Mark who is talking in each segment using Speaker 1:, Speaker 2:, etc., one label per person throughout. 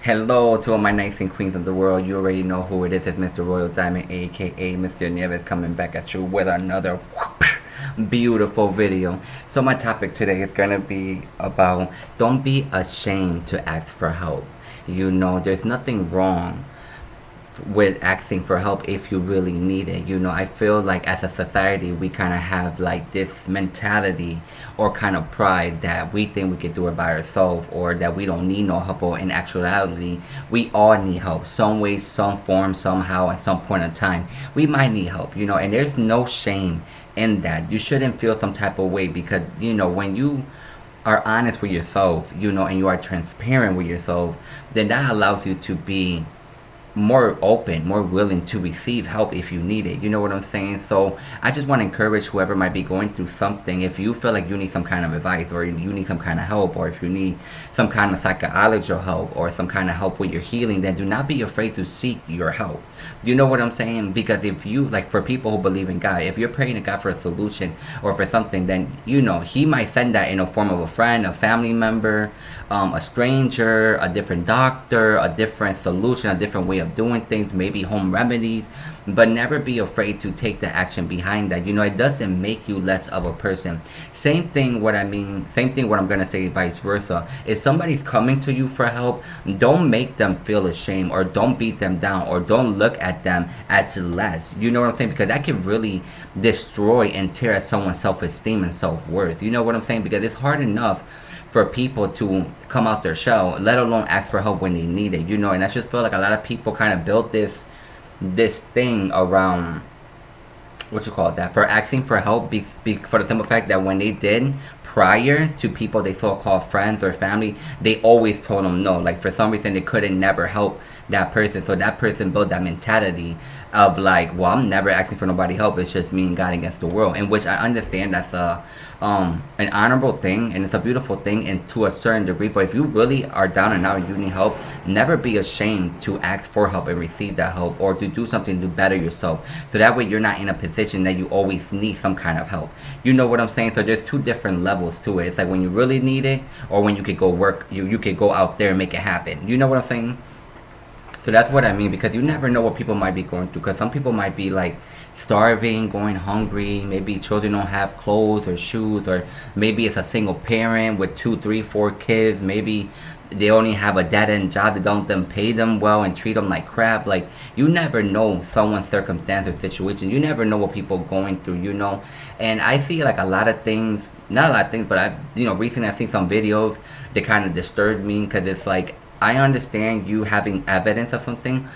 Speaker 1: Hello to all my knights and queens of the world. You already know who it is. It's Mr. Royal Diamond, aka Mr.RoyalNieves, coming back at you with another beautiful video. So my topic today is gonna be about don't be ashamed to ask for help. There's nothing wrong with asking for help if you really need it. I feel like as a society we kind of have like this mentality or kind of pride that we think we can do it by ourselves, or that we don't need no help, or in actuality we all need help some way, some form, somehow, at some point in time we might need help. And there's no shame in that. You shouldn't feel some type of way, because when you are honest with yourself, and you are transparent with yourself, then that allows you to be more open, more willing to receive help if you need it. You know what I'm saying? So I just want to encourage whoever might be going through something. If you feel like you need some kind of advice, or you need some kind of help, or if you need some kind of psychological help, or some kind of help with your healing, then do not be afraid to seek your help. You know what I'm saying? Because if you, like, for people who believe in God, if you're praying to God for a solution or for something, then He might send that in a form of a friend, a family member, a stranger, a different doctor, a different solution, a different way of doing things, maybe home remedies. But never be afraid to take the action behind that. It doesn't make you less of a person. Same thing what I'm gonna say vice versa. If somebody's coming to you for help, don't make them feel ashamed, or don't beat them down, or don't look at them as less. You know what I'm saying? Because that can really destroy and tear at someone's self-esteem and self-worth. You know what I'm saying? Because it's hard enough for people to come out their shell, let alone ask for help when they need it. And I just feel like a lot of people kind of built this thing around, for asking for help, for the simple fact that when they did, prior to people they so-called friends or family, they always told them no. Like, for some reason they couldn't never help that person, so that person built that mentality of like, well, I'm never asking for nobody help, it's just me and God against the world. In which I understand that's an honorable thing, and it's a beautiful thing, and to a certain degree. But if you really are down and out and you need help, never be ashamed to ask for help and receive that help, or to do something to better yourself, so that way you're not in a position that you always need some kind of help. You know what I'm saying? So there's two different levels to it. It's like when you really need it, or when you could go work, you could go out there and make it happen. You know what I'm saying? So that's what I mean, because you never know what people might be going through. Because some people might be like starving, going hungry. Maybe children don't have clothes or shoes, or maybe it's a single parent with 2, 3, 4 kids. Maybe they only have a dead-end job that don't them pay them well and treat them like crap. Like, you never know someone's circumstance or situation. You never know what people are going through. And I see like a lot of things, not a lot of things, but recently I seen some videos that kind of disturbed me, because it's like, I understand you having evidence of something,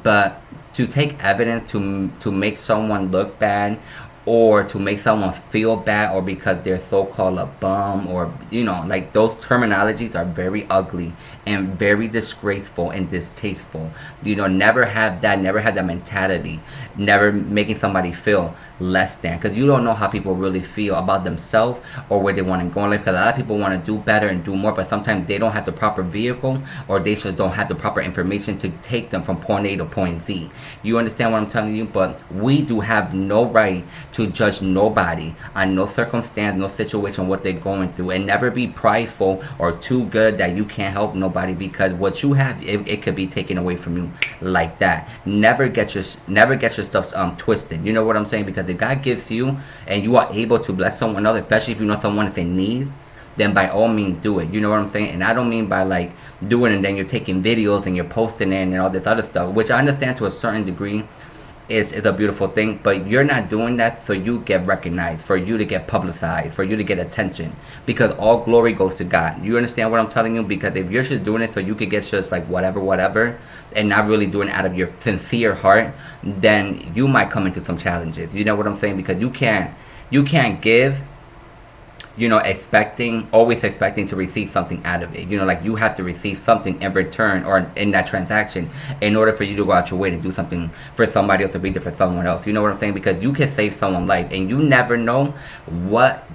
Speaker 1: but to take evidence to make someone look bad, or to make someone feel bad, or because they're so-called a bum, or like, those terminologies are very ugly and very disgraceful and distasteful. Never have that mentality. Never making somebody feel less than, because you don't know how people really feel about themselves or where they want to go in life. Because a lot of people want to do better and do more, but sometimes they don't have the proper vehicle, or they just don't have the proper information to take them from point A to point Z. You understand what I'm telling you? But we do have no right to judge nobody on no circumstance, no situation, what they're going through. And never be prideful or too good that you can't help nobody, because what you have, it could be taken away from you like that. Never get your stuff twisted. You know what I'm saying? Because if God gives you, and you are able to bless someone else, especially if you know someone is in need, then by all means do it. You know what I'm saying? And I don't mean by like doing it and then you're taking videos and you're posting it and all this other stuff, which I understand to a certain degree is a beautiful thing, but you're not doing that so you get recognized, for you to get publicized, for you to get attention, because all glory goes to God. You understand what I'm telling you? Because if you're just doing it so you could get just like whatever, and not really doing it out of your sincere heart, then you might come into some challenges. You know what I'm saying? Because you can't give, always expecting to receive something out of it. Like, you have to receive something in return, or in that transaction, in order for you to go out your way to do something for somebody else, to be there for someone else. You know what I'm saying? Because you can save someone's life, and you never know what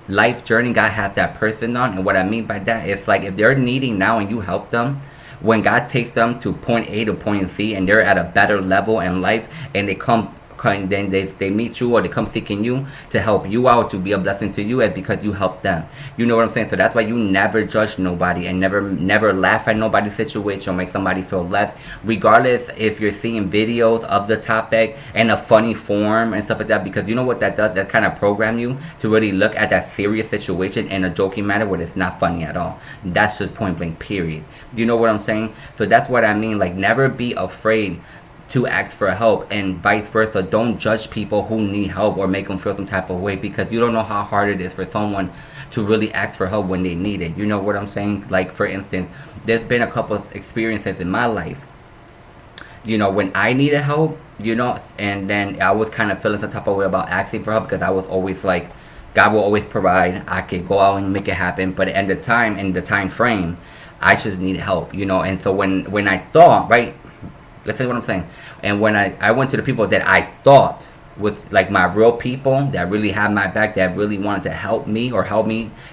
Speaker 1: life journey God has that person on. And what I mean by that is, like, if they're needing now and you help them, when God takes them to point A to point Z, and they're at a better level in life, and they come then they meet you or they come seeking you to help you out, to be a blessing to you, is because you help them. You know what I'm saying? So that's why you never judge nobody and never laugh at nobody's situation or make somebody feel less, regardless if you're seeing videos of the topic in a funny form and stuff like that, because you know what that does? That kind of program you to really look at that serious situation in a joking manner where it's not funny at all. That's just point blank, period. You know what I'm saying? So that's what I mean. Like, never be afraid to ask for help, and vice versa. Don't judge people who need help or make them feel some type of way, because you don't know how hard it is for someone to really ask for help when they need it. You know what I'm saying? Like, for instance, there's been a couple of experiences in my life, when I needed help, and then I was kind of feeling some type of way about asking for help, because I was always like, God will always provide. I could go out and make it happen, but at the time, in the time frame, I just needed help, and so when I thought, right, let's say what I'm saying, and when I went to the people that I thought was like my real people, that really had my back, that really wanted to help me,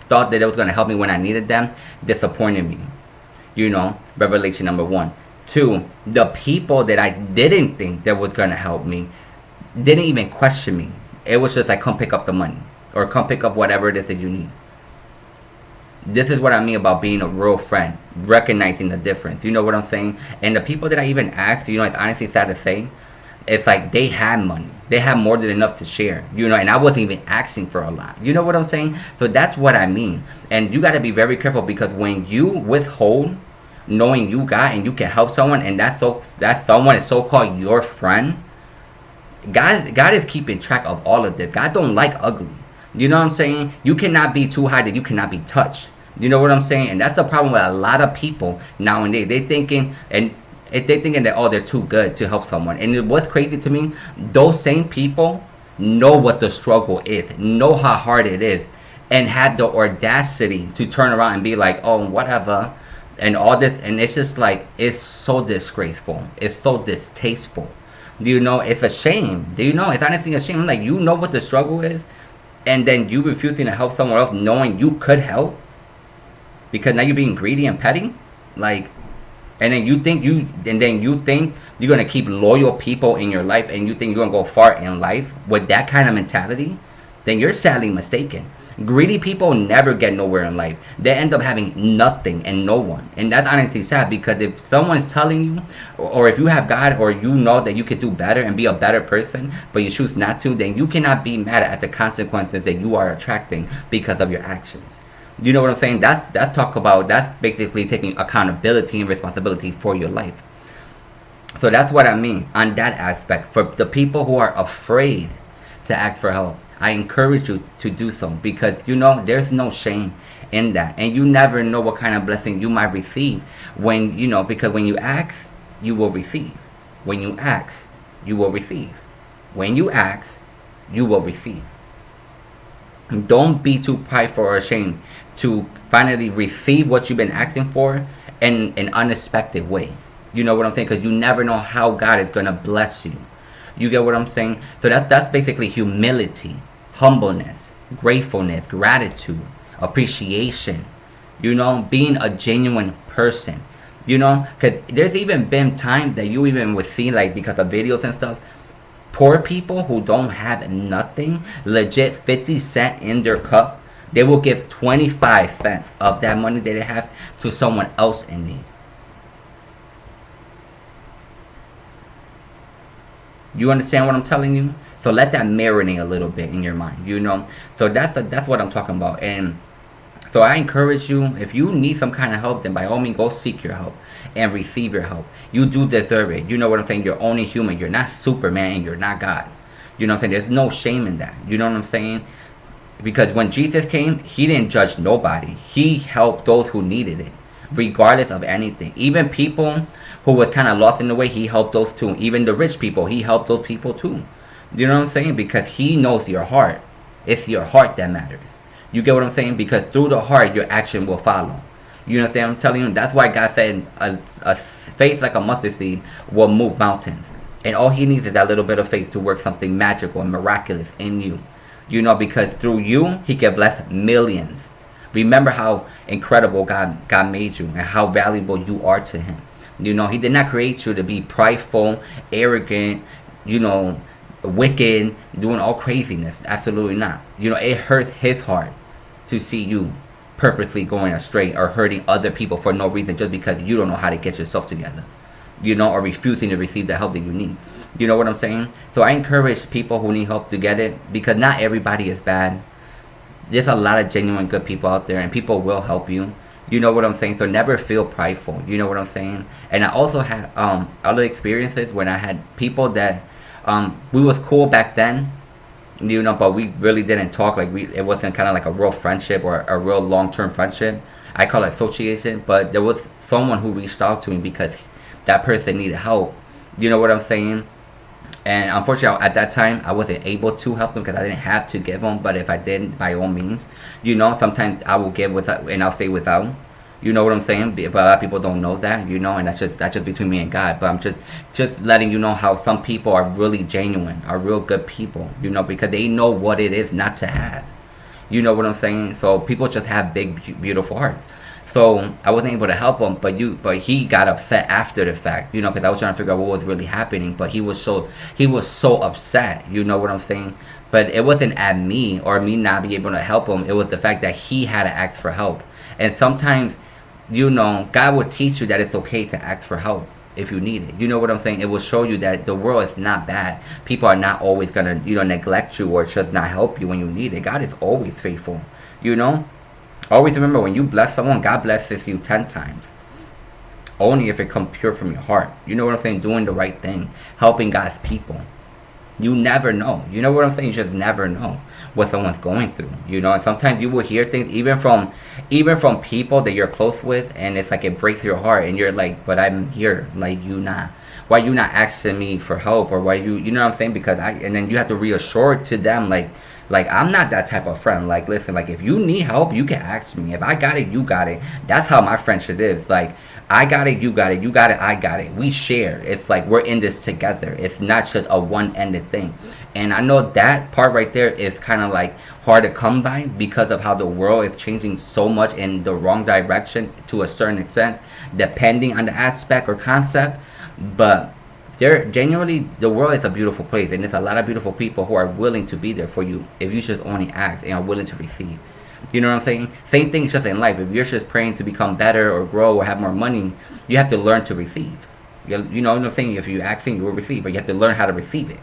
Speaker 1: thought that it was going to help me when I needed them, disappointed me. Revelation number 1. 2, the people that I didn't think that was going to help me didn't even question me. It was just like, come pick up the money, or come pick up whatever it is that you need. This is what I mean about being a real friend, recognizing the difference. You know what I'm saying? And the people that I even asked, it's honestly sad to say, it's like they had money. They had more than enough to share, and I wasn't even asking for a lot. You know what I'm saying? So that's what I mean. And you got to be very careful, because when you withhold knowing you got and you can help someone, and that someone is so-called your friend, God is keeping track of all of this. God don't like ugly. You know what I'm saying? You cannot be too high that you cannot be touched. You know what I'm saying? And that's the problem with a lot of people nowadays. They thinking that, oh, they're too good to help someone. And what's crazy to me, those same people know what the struggle is, know how hard it is, and have the audacity to turn around and be like, oh, whatever, and all this. And it's just like, it's so disgraceful. It's so distasteful. It's a shame. It's honestly a shame. Like, you know what the struggle is, and then you refusing to help someone else knowing you could help, because now you're being greedy and petty. Like, and then you think you're gonna keep loyal people in your life, and you think you're gonna go far in life with that kind of mentality, then you're sadly mistaken. Greedy people never get nowhere in life. They end up having nothing and no one. And that's honestly sad, because if someone's telling you, or if you have God, or you know that you could do better and be a better person, but you choose not to, then you cannot be mad at the consequences that you are attracting because of your actions. You know what I'm saying? That's basically taking accountability and responsibility for your life. So that's what I mean on that aspect. For the people who are afraid to ask for help, I encourage you to do so, because there's no shame in that, and you never know what kind of blessing you might receive when because when you ask, you will receive. When you ask, you will receive. When you ask, you will receive. Don't be too prideful or ashamed to finally receive what you've been asking for in an unexpected way. You know what I'm saying? Because you never know how God is going to bless you. You get what I'm saying? So that's basically humility, humbleness, gratefulness, gratitude, appreciation. Being a genuine person. Because there's even been times that you even would see, like, because of videos and stuff, poor people who don't have nothing, legit 50 cents in their cup, they will give 25 cents of that money that they have to someone else in need. You understand what I'm telling you? So let that marinate a little bit in your mind, So that's what I'm talking about. And so I encourage you, if you need some kind of help, then by all means, go seek your help and receive your help. You do deserve it. You know what I'm saying? You're only human. You're not Superman, and you're not God. You know what I'm saying? There's no shame in that. You know what I'm saying? Because when Jesus came, he didn't judge nobody. He helped those who needed it, regardless of anything. Even people who was kind of lost in the way, he helped those too. Even the rich people, he helped those people too. You know what I'm saying? Because he knows your heart. It's your heart that matters. You get what I'm saying? Because through the heart, your action will follow. You understand what I'm telling you? That's why God said a faith like a mustard seed will move mountains. And all he needs is that little bit of faith to work something magical and miraculous in you. Because through you, he can bless millions. Remember how incredible God made you and how valuable you are to him. He did not create you to be prideful, arrogant, wicked, doing all craziness. Absolutely not. You know, it hurts his heart to see you purposely going astray or hurting other people for no reason just because you don't know how to get yourself together. You know, or refusing to receive the help that you need. You know what I'm saying? So I encourage people who need help to get it, because not everybody is bad. There's a lot of genuine good people out there, and people will help you. You know what I'm saying? So never feel prideful. You know what I'm saying? And I also had other experiences when I had people that we was cool back then, you know, but we really didn't talk. Like it wasn't kind of like a real friendship or a real long-term friendship. I call it association. But there was someone who reached out to me because that person needed help. You know what I'm saying? And unfortunately, at that time, I wasn't able to help them because I didn't have to give them. But if I did, by all means, you know, sometimes I will give without and I'll stay without. You know what I'm saying? But a lot of people don't know that, you know, and that's just between me and God. But I'm just letting you know how some people are really genuine, are real good people, you know, because they know what it is not to have. You know what I'm saying? So people just have big, beautiful hearts. So I wasn't able to help him, but he got upset after the fact, you know, because I was trying to figure out what was really happening. But he was so upset, you know what I'm saying? But it wasn't at me or me not being able to help him. It was the fact that he had to ask for help. And sometimes, you know, God will teach you that it's okay to ask for help if you need it. You know what I'm saying? It will show you that the world is not bad. People are not always gonna, you know, neglect you or just not help you when you need it. God is always faithful, you know. Always remember, when you bless someone, God blesses you 10 times. Only if it comes pure from your heart. You know what I'm saying? Doing the right thing. Helping God's people. You never know. You know what I'm saying? You just never know what someone's going through. You know, and sometimes you will hear things even from people that you're close with, and it's like it breaks your heart, and you're like, but I'm here. Like, you not. Why you not asking me for help? Or why you know what I'm saying? Because and then you have to reassure to them, like I'm not that type of friend. Like, listen, like if you need help, you can ask me. If I got it, you got it. That's how my friendship is. Like, I got it, you got it, you got it, I got it. We share. It's like we're in this together. It's not just a one-ended thing. And I know that part right there is kind of like hard to come by because of how the world is changing so much in the wrong direction to a certain extent, depending on the aspect or concept. But genuinely, the world is a beautiful place, and there's a lot of beautiful people who are willing to be there for you if you just only ask and are willing to receive. You know what I'm saying? Same thing just in life. If you're just praying to become better or grow or have more money, you have to learn to receive. You know what I'm saying? If you asking, you will receive, but you have to learn how to receive it.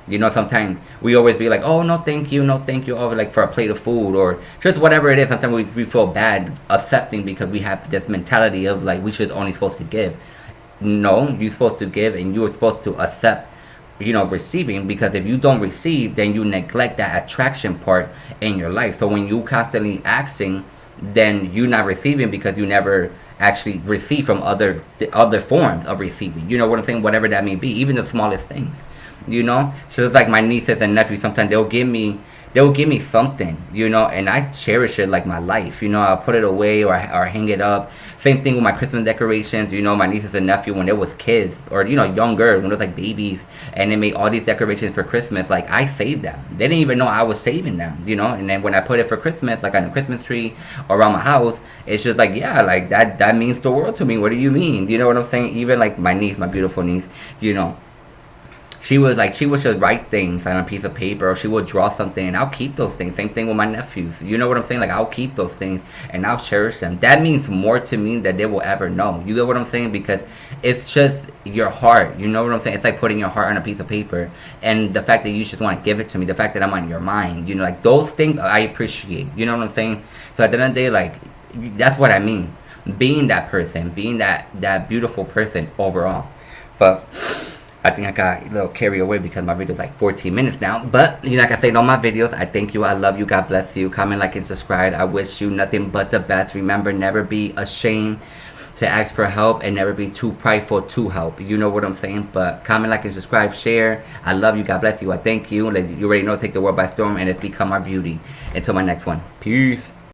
Speaker 1: You know, sometimes we always be like, oh, no thank you, oh, like for a plate of food or just whatever it is. Sometimes we feel bad accepting because we have this mentality of like we should only supposed to give. No, you're supposed to give, and you're supposed to accept, you know, receiving, because if you don't receive, then you neglect that attraction part in your life. So when you constantly asking, then you're not receiving because you never actually receive from other forms of receiving. You know what I'm saying? Whatever that may be, even the smallest things. You know, so it's like my nieces and nephews. Sometimes they'll give me something, you know, and I cherish it like my life. You know, I'll put it away or hang it up. Same thing with my Christmas decorations. You know, my nieces and nephew, when they was kids, or, you know, younger, when they was like babies, and they made all these decorations for Christmas, like I saved them. They didn't even know I was saving them, you know. And then when I put it for Christmas, like on the Christmas tree or around my house, it's just like, yeah, like that means the world to me. What do you mean? You know what I'm saying? Even like my niece, my beautiful niece, you know, she would just write things on a piece of paper, or she would draw something, and I'll keep those things. Same thing with my nephews. You know what I'm saying? Like, I'll keep those things, and I'll cherish them. That means more to me than they will ever know. You know what I'm saying? Because it's just your heart. You know what I'm saying? It's like putting your heart on a piece of paper, and the fact that you just want to give it to me, the fact that I'm on your mind, you know, like those things I appreciate. You know what I'm saying? So at the end of the day, like, that's what I mean. Being that person, being that beautiful person overall. But I think I got a little carried away because my video is like 14 minutes now. But, you know, like I say in all my videos, I thank you, I love you, God bless you. Comment, like, and subscribe. I wish you nothing but the best. Remember, never be ashamed to ask for help, and never be too prideful to help. You know what I'm saying? But comment, like, and subscribe, share. I love you, God bless you, I thank you. Like you already know, take the world by storm, and it's become our beauty. Until my next one. Peace.